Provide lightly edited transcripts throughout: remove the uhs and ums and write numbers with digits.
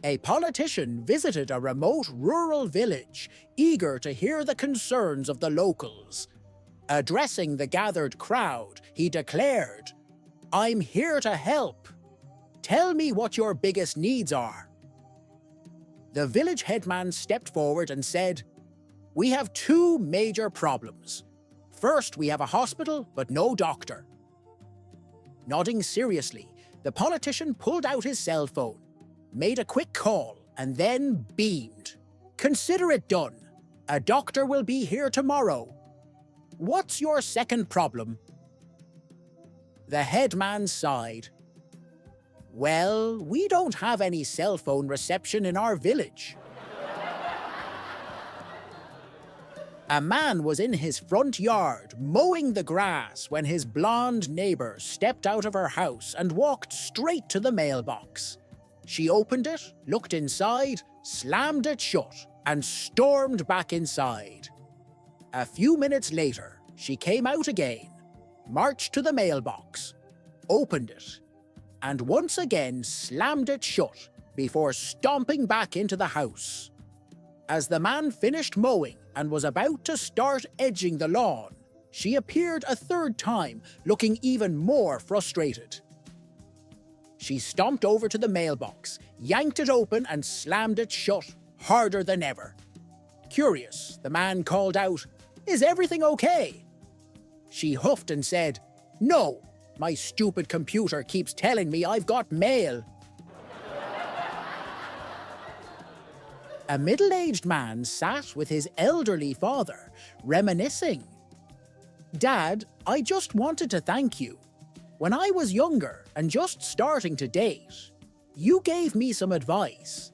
A politician visited a remote rural village, eager to hear the concerns of the locals. Addressing the gathered crowd, he declared, "I'm here to help. Tell me what your biggest needs are." The village headman stepped forward and said, "We have two major problems. First, we have a hospital, but no doctor." Nodding seriously, the politician pulled out his cell phone, made a quick call, and then beamed. "Consider it done. A doctor will be here tomorrow. What's your second problem?" The headman sighed. "Well, we don't have any cell phone reception in our village." A man was in his front yard mowing the grass when his blonde neighbor stepped out of her house and walked straight to the mailbox. She opened it, looked inside, slammed it shut, and stormed back inside. A few minutes later, she came out again, marched to the mailbox, opened it, and once again slammed it shut before stomping back into the house. As the man finished mowing and was about to start edging the lawn, she appeared a third time, looking even more frustrated. She stomped over to the mailbox, yanked it open and slammed it shut, harder than ever. Curious, the man called out, "Is everything okay?" She huffed and said, "No, my stupid computer keeps telling me I've got mail." A middle-aged man sat with his elderly father, reminiscing. "Dad, I just wanted to thank you. When I was younger and just starting to date, you gave me some advice.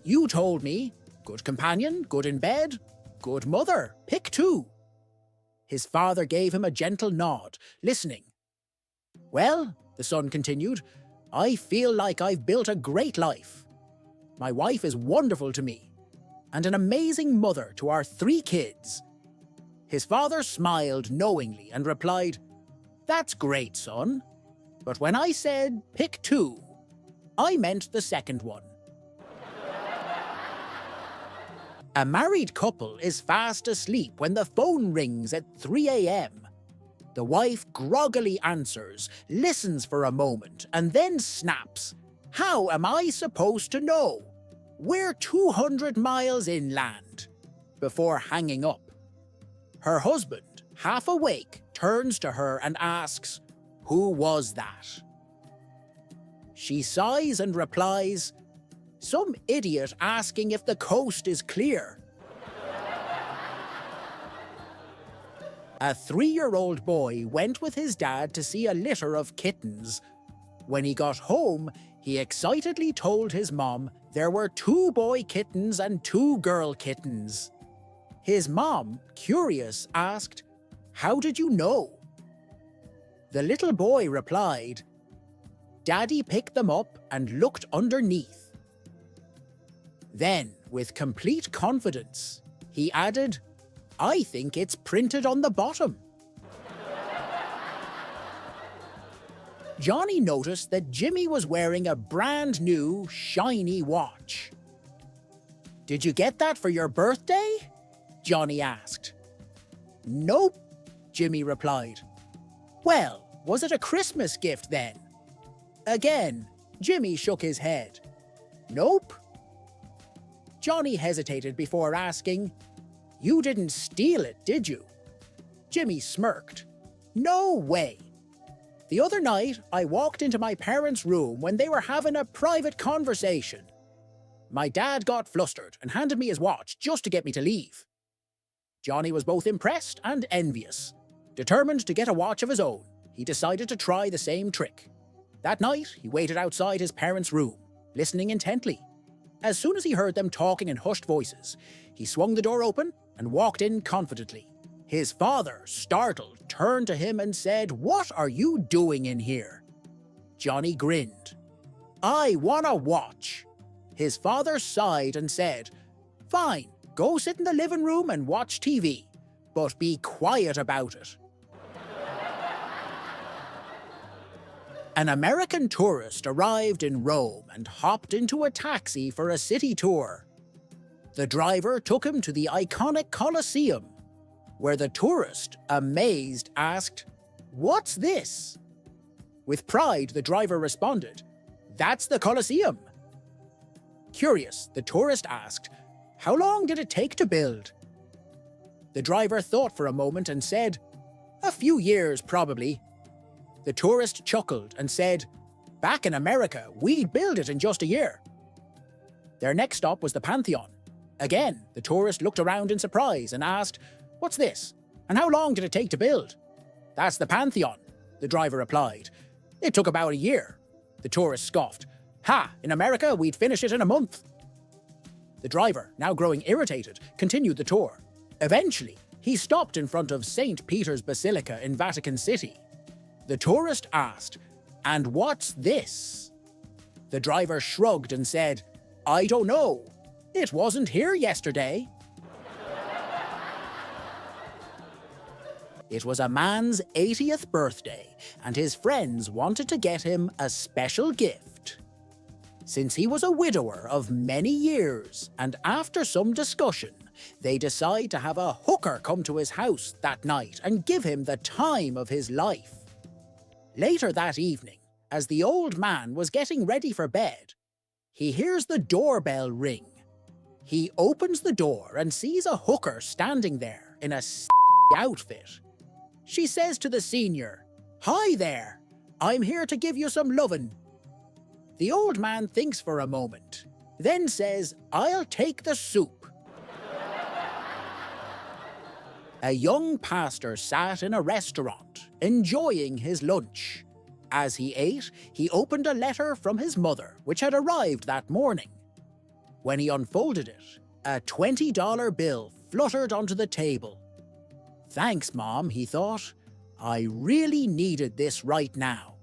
You told me, good companion, good in bed, good mother, pick two." His father gave him a gentle nod, listening. "Well," the son continued, "I feel like I've built a great life. My wife is wonderful to me, and an amazing mother to our 3 kids." His father smiled knowingly and replied, "That's great, son. But when I said pick two, I meant the second one." A married couple is fast asleep when the phone rings at 3 a.m. The wife groggily answers, listens for a moment, and then snaps, "How am I supposed to know? We're 200 miles inland," before hanging up. Her husband, half awake, turns to her and asks, "Who was that?" She sighs and replies, "Some idiot asking if the coast is clear." A 3-year-old boy went with his dad to see a litter of kittens. When he got home, he excitedly told his mom there were 2 boy kittens and 2 girl kittens. His mom, curious, asked, "How did you know?" The little boy replied, "Daddy picked them up and looked underneath." Then, with complete confidence, he added, "I think it's printed on the bottom." Johnny noticed that Jimmy was wearing a brand new, shiny watch. "Did you get that for your birthday?" Johnny asked. "Nope," Jimmy replied. "Well, was it a Christmas gift then?" Again, Jimmy shook his head. "Nope." Johnny hesitated before asking, "You didn't steal it, did you?" Jimmy smirked. "No way. The other night, I walked into my parents' room when they were having a private conversation. My dad got flustered and handed me his watch just to get me to leave." Johnny was both impressed and envious. Determined to get a watch of his own, he decided to try the same trick. That night, he waited outside his parents' room, listening intently. As soon as he heard them talking in hushed voices, he swung the door open and walked in confidently. His father, startled, turned to him and said, "What are you doing in here?" Johnny grinned. "I want a watch." His father sighed and said, "Fine, go sit in the living room and watch TV, but be quiet about it." An American tourist arrived in Rome and hopped into a taxi for a city tour. The driver took him to the iconic Colosseum, where the tourist, amazed, asked, "What's this?" With pride, the driver responded, "That's the Colosseum." Curious, the tourist asked, "How long did it take to build?" The driver thought for a moment and said, "A few years, probably." The tourist chuckled and said, "Back in America, we'd build it in just a year." Their next stop was the Pantheon. Again, the tourist looked around in surprise and asked, "What's this? And how long did it take to build?" "That's the Pantheon," the driver replied. "It took about a year." The tourist scoffed. "Ha! In America, we'd finish it in a month." The driver, now growing irritated, continued the tour. Eventually, he stopped in front of St. Peter's Basilica in Vatican City. The tourist asked, "And what's this?" The driver shrugged and said, "I don't know. It wasn't here yesterday." It was a man's 80th birthday, and his friends wanted to get him a special gift. Since he was a widower of many years, and after some discussion, they decide to have a hooker come to his house that night and give him the time of his life. Later that evening, as the old man was getting ready for bed, he hears the doorbell ring. He opens the door and sees a hooker standing there in a outfit. She says to the senior, "Hi there, I'm here to give you some lovin'." The old man thinks for a moment, then says, "I'll take the soup." A young pastor sat in a restaurant, enjoying his lunch. As he ate, he opened a letter from his mother, which had arrived that morning. When he unfolded it, a $20 bill fluttered onto the table. "Thanks, Mom," he thought. "I really needed this right now."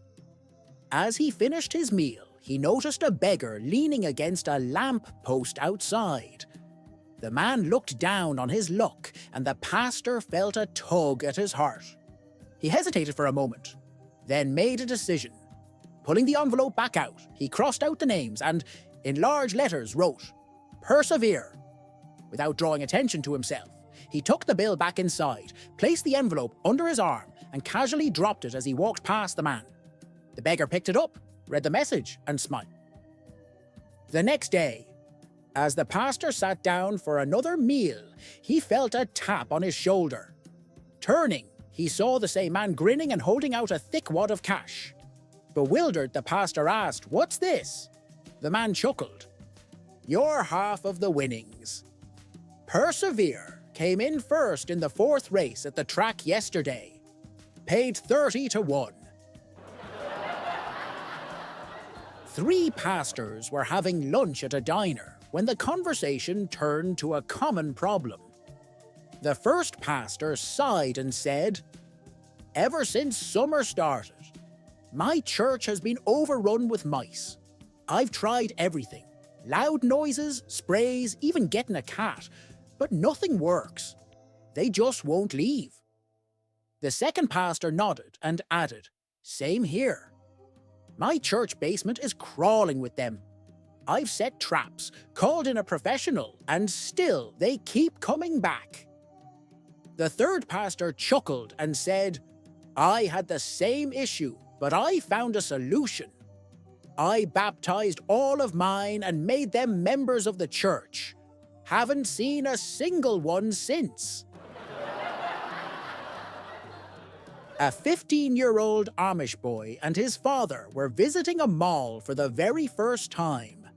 As he finished his meal, he noticed a beggar leaning against a lamp post outside. The man looked down on his luck, and the pastor felt a tug at his heart. He hesitated for a moment, then made a decision. Pulling the envelope back out, he crossed out the names and, in large letters, wrote, "Persevere." Without drawing attention to himself, he took the bill back inside, placed the envelope under his arm, and casually dropped it as he walked past the man. The beggar picked it up, read the message, and smiled. The next day, as the pastor sat down for another meal, he felt a tap on his shoulder. Turning, he saw the same man grinning and holding out a thick wad of cash. Bewildered, the pastor asked, "What's this?" The man chuckled. "You're half of the winnings. Persevere came in first in the 4th race at the track yesterday. Paid 30 to 1. 3 pastors were having lunch at a diner when the conversation turned to a common problem. The first pastor sighed and said, "Ever since summer started, my church has been overrun with mice. I've tried everything. Loud noises, sprays, even getting a cat. But nothing works. They just won't leave." The second pastor nodded and added, "Same here. My church basement is crawling with them. I've set traps, called in a professional, and still they keep coming back." The third pastor chuckled and said, "I had the same issue, but I found a solution. I baptized all of mine and made them members of the church. Haven't seen a single one since." A 15-year-old Amish boy and his father were visiting a mall for the very first time.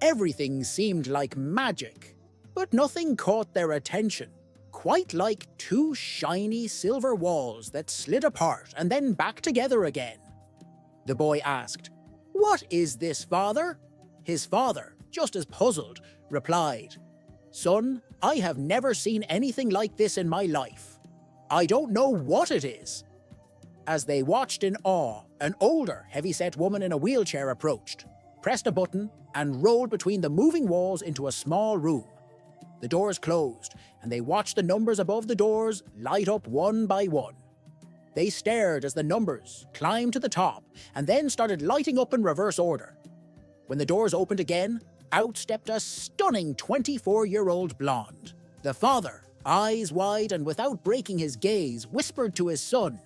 Everything seemed like magic, but nothing caught their attention, quite like 2 shiny silver walls that slid apart and then back together again. The boy asked, "What is this, father?" His father, just as puzzled, replied, "Son, I have never seen anything like this in my life. I don't know what it is." As they watched in awe, an older, heavy-set woman in a wheelchair approached, pressed a button, and rolled between the moving walls into a small room. The doors closed, and they watched the numbers above the doors light up one by one. They stared as the numbers climbed to the top and then started lighting up in reverse order. When the doors opened again, out stepped a stunning 24-year-old blonde. The father, eyes wide and without breaking his gaze, whispered to his son,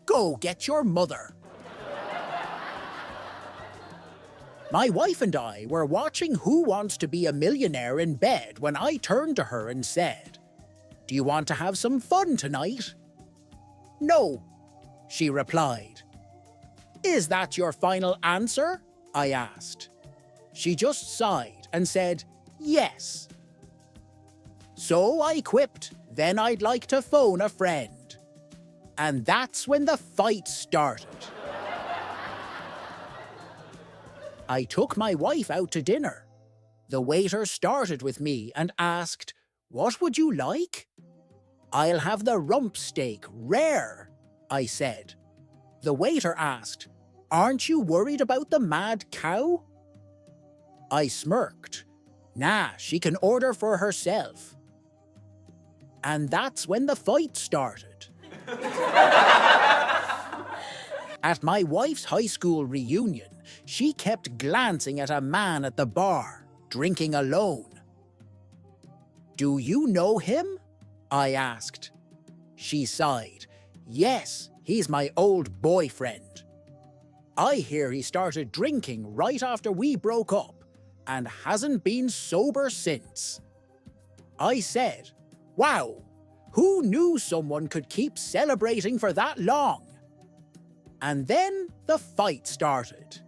"Go get your mother." My wife and I were watching Who Wants to Be a Millionaire in bed when I turned to her and said, "Do you want to have some fun tonight?" "No," she replied. "Is that your final answer?" I asked. She just sighed and said, "Yes." So I quipped, "Then I'd like to phone a friend." And that's when the fight started. I took my wife out to dinner. The waiter started with me and asked, "What would you like?" "I'll have the rump steak, rare," I said. The waiter asked, "Aren't you worried about the mad cow?" I smirked. "Nah, she can order for herself." And that's when the fight started. At my wife's high school reunion, she kept glancing at a man at the bar, drinking alone. "Do you know him?" I asked. She sighed. "Yes, he's my old boyfriend. I hear he started drinking right after we broke up and hasn't been sober since." I said, "Wow, who knew someone could keep celebrating for that long?" And then the fight started.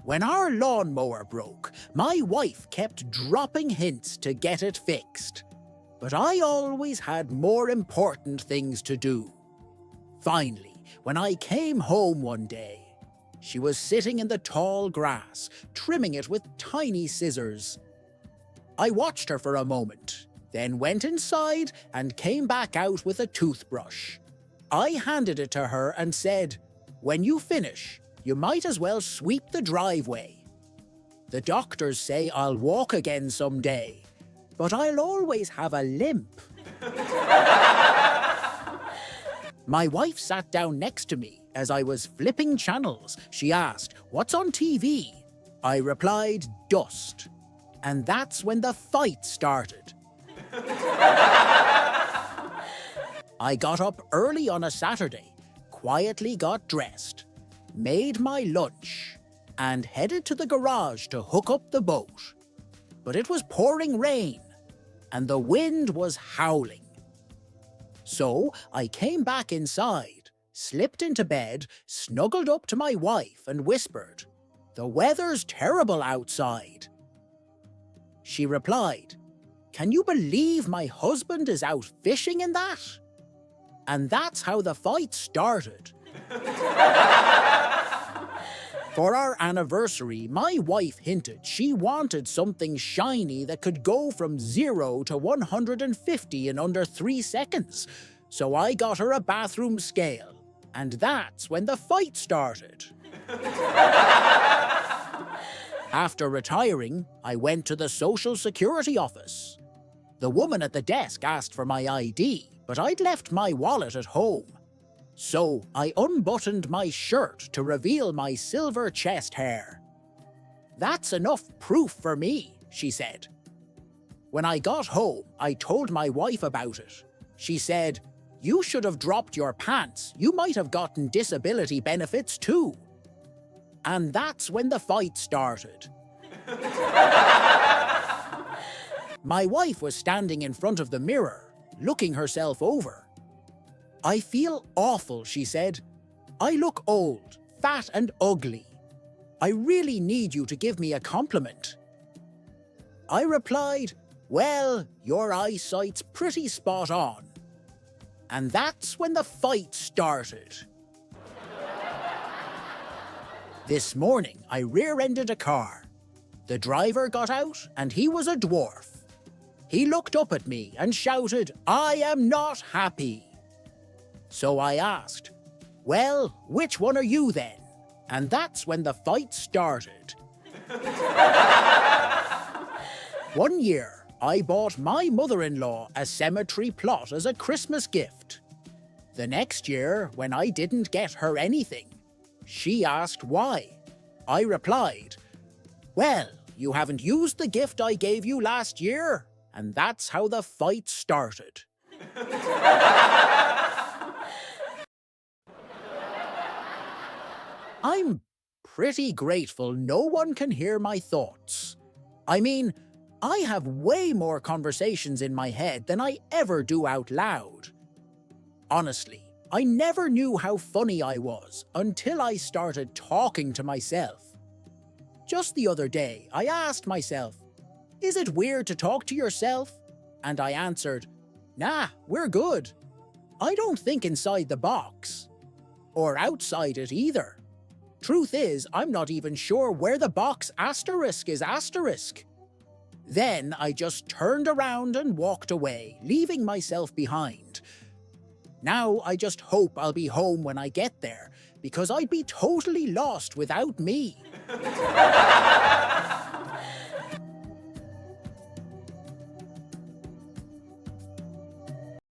When our lawnmower broke, my wife kept dropping hints to get it fixed. But I always had more important things to do. Finally, when I came home one day, she was sitting in the tall grass, trimming it with tiny scissors. I watched her for a moment, then went inside and came back out with a toothbrush. I handed it to her and said, "When you finish, you might as well sweep the driveway. The doctors say I'll walk again someday, but I'll always have a limp." My wife sat down next to me as I was flipping channels. She asked, "What's on TV?" I replied, "Dust." And that's when the fight started. I got up early on a Saturday, quietly got dressed, made my lunch, and headed to the garage to hook up the boat. But it was pouring rain, and the wind was howling. So I came back inside, slipped into bed, snuggled up to my wife and whispered, "The weather's terrible outside." She replied, "Can you believe my husband is out fishing in that?" And that's how the fight started. For our anniversary, my wife hinted she wanted something shiny that could go from 0 to 150 in under 3 seconds. So I got her a bathroom scale. And that's when the fight started. After retiring, I went to the Social Security office. The woman at the desk asked for my ID, but I'd left my wallet at home. So I unbuttoned my shirt to reveal my silver chest hair. "That's enough proof for me," she said. When I got home, I told my wife about it. She said, "You should have dropped your pants. You might have gotten disability benefits too." And that's when the fight started. My wife was standing in front of the mirror, looking herself over. "I feel awful," she said. "I look old, fat and ugly. I really need you to give me a compliment." I replied, "Well, your eyesight's pretty spot on." And that's when the fight started. This morning, I rear-ended a car. The driver got out, and he was a dwarf. He looked up at me and shouted, "I am not happy." So I asked, "Well, which one are you then?" And that's when the fight started. One year, I bought my mother-in-law a cemetery plot as a Christmas gift. The next year, when I didn't get her anything, she asked why. I replied, "Well, you haven't used the gift I gave you last year," and that's how the fight started. I'm pretty grateful no one can hear my thoughts. I mean, I have way more conversations in my head than I ever do out loud. Honestly, I never knew how funny I was until I started talking to myself. Just the other day, I asked myself, "Is it weird to talk to yourself?" And I answered, "Nah, we're good. I don't think inside the box. Or outside it either. Truth is, I'm not even sure where the box asterisk is asterisk." Then I just turned around and walked away, leaving myself behind. Now I just hope I'll be home when I get there, because I'd be totally lost without me.